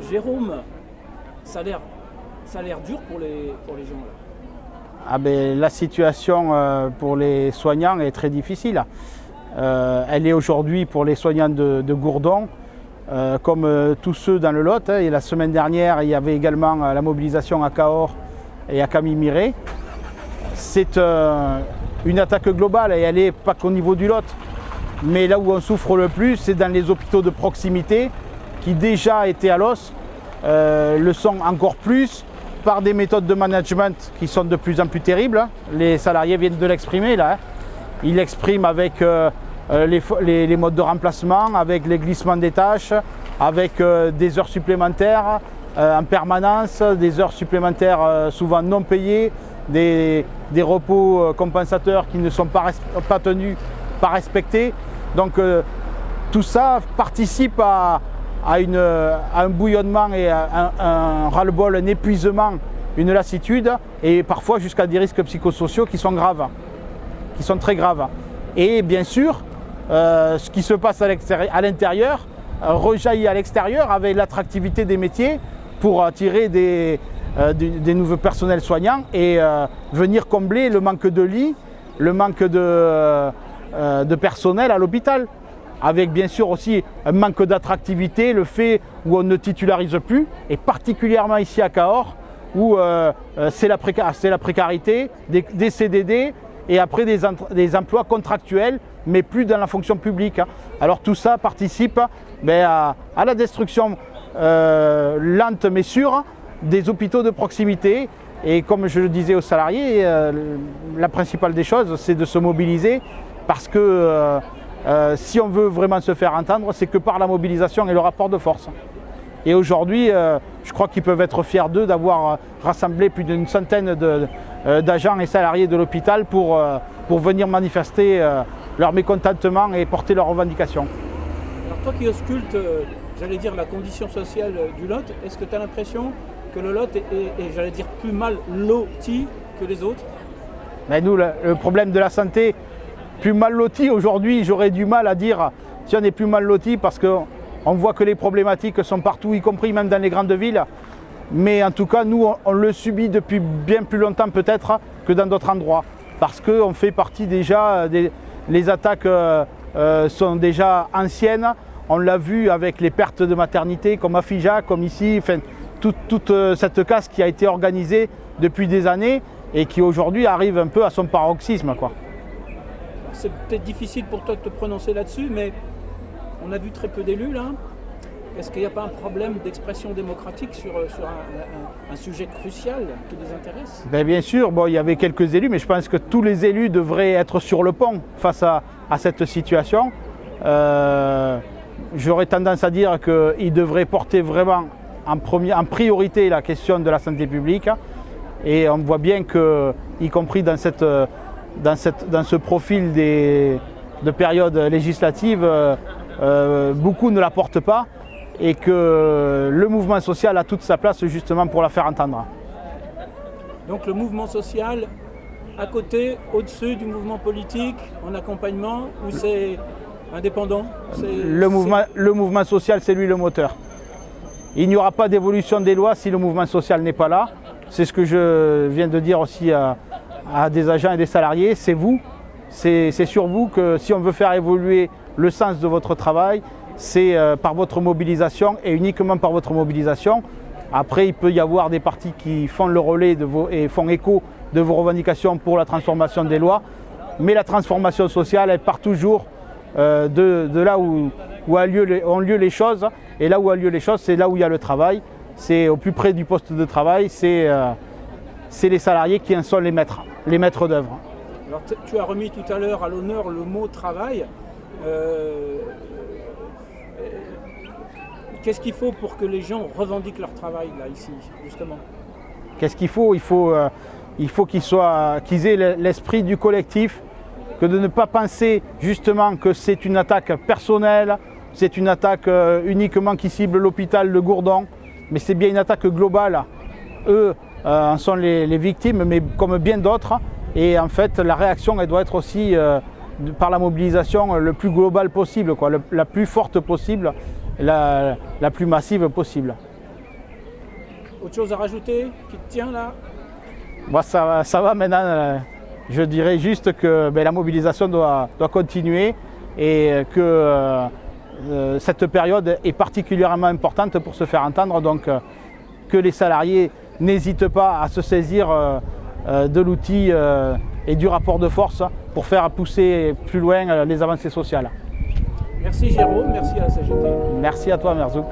Jérôme, ça a l'air dur pour les gens là. Ah ben, la situation pour les soignants est très difficile. Elle est aujourd'hui pour les soignants de Gourdon, comme tous ceux dans le Lot. Et la semaine dernière, il y avait également la mobilisation à Cahors et à Camille-Miret. C'est une attaque globale et elle n'est pas qu'au niveau du Lot. Mais là où on souffre le plus, c'est dans les hôpitaux de proximité qui déjà étaient à l'os, le sont encore plus par des méthodes de management qui sont de plus en plus terribles. Les salariés viennent de l'exprimer là. Ils l'expriment avec les modes de remplacement, avec les glissements des tâches, avec des heures supplémentaires en permanence, des heures supplémentaires souvent non payées, des repos compensateurs qui ne sont pas tenus, pas respectés. Donc tout ça participe à un bouillonnement et à un ras-le-bol, un épuisement, une lassitude et parfois jusqu'à des risques psychosociaux qui sont graves, qui sont très graves. Et bien sûr, ce qui se passe à l'intérieur rejaillit à l'extérieur avec l'attractivité des métiers pour attirer des nouveaux personnels soignants et venir combler le manque de lits, le manque de personnel à l'hôpital. Avec bien sûr aussi un manque d'attractivité, le fait où on ne titularise plus, et particulièrement ici à Cahors, où c'est la précarité, des CDD et après des emplois contractuels, mais plus dans la fonction publique. Alors tout ça participe à la destruction lente mais sûre des hôpitaux de proximité. Et comme je le disais aux salariés, la principale des choses, c'est de se mobiliser parce que si on veut vraiment se faire entendre, c'est que par la mobilisation et le rapport de force. Et aujourd'hui, je crois qu'ils peuvent être fiers d'eux d'avoir rassemblé plus d'une centaine d'agents et salariés de l'hôpital pour venir manifester leur mécontentement et porter leurs revendications. Alors toi qui auscultes, j'allais dire, la condition sociale du Lot, est-ce que tu as l'impression que le Lot est, j'allais dire, plus mal loti que les autres? Mais nous, le problème de la santé, plus mal loti aujourd'hui, j'aurais du mal à dire si on est plus mal loti parce qu'on voit que les problématiques sont partout, y compris même dans les grandes villes. Mais en tout cas, nous, on le subit depuis bien plus longtemps peut-être que dans d'autres endroits. Parce qu'on fait partie déjà, les attaques sont déjà anciennes. On l'a vu avec les pertes de maternité comme à Figeac, comme ici. Enfin, toute cette casse qui a été organisée depuis des années et qui aujourd'hui arrive un peu à son paroxysme, quoi. C'est peut-être difficile pour toi de te prononcer là-dessus, mais on a vu très peu d'élus là. Est-ce qu'il n'y a pas un problème d'expression démocratique sur un sujet crucial qui les intéresse? Bien sûr, bon, il y avait quelques élus, mais je pense que tous les élus devraient être sur le pont face à cette situation. J'aurais tendance à dire qu'ils devraient porter vraiment en priorité la question de la santé publique. Et on voit bien que, y compris dans ce profil de période législative, beaucoup ne la portent pas et que le mouvement social a toute sa place justement pour la faire entendre. Donc le mouvement social à côté, au-dessus du mouvement politique, en accompagnement, ou c'est indépendant? Le mouvement social, c'est lui le moteur. Il n'y aura pas d'évolution des lois si le mouvement social n'est pas là. C'est ce que je viens de dire aussi à des agents et des salariés, c'est vous, c'est sur vous que si on veut faire évoluer le sens de votre travail, c'est par votre mobilisation et uniquement par votre mobilisation. Après, il peut y avoir des partis qui font le relais et font écho de vos revendications pour la transformation des lois, mais la transformation sociale, elle part toujours de là où ont lieu les choses, et là où ont lieu les choses, c'est là où il y a le travail, c'est au plus près du poste de travail, c'est les salariés qui en sont les maîtres d'œuvre. Alors tu as remis tout à l'heure à l'honneur le mot travail. Qu'est-ce qu'il faut pour que les gens revendiquent leur travail là, ici, justement? Qu'est-ce qu'il faut? Il faut qu'ils aient l'esprit du collectif, que de ne pas penser justement que c'est une attaque personnelle, c'est une attaque uniquement qui cible l'hôpital de Gourdon, mais c'est bien une attaque globale. Eux, en sont les victimes, mais comme bien d'autres. Et en fait, la réaction, elle doit être aussi, par la mobilisation, le plus globale possible, quoi, la plus forte possible, la plus massive possible. Autre chose à rajouter qui te tient là? Moi, ça va maintenant. Je dirais juste que la mobilisation doit continuer et que cette période est particulièrement importante pour se faire entendre. Donc, que les salariés n'hésitent pas à se saisir de l'outil et du rapport de force pour faire pousser plus loin les avancées sociales. Merci Jérôme, merci à la CGT. Merci à toi Merzouk.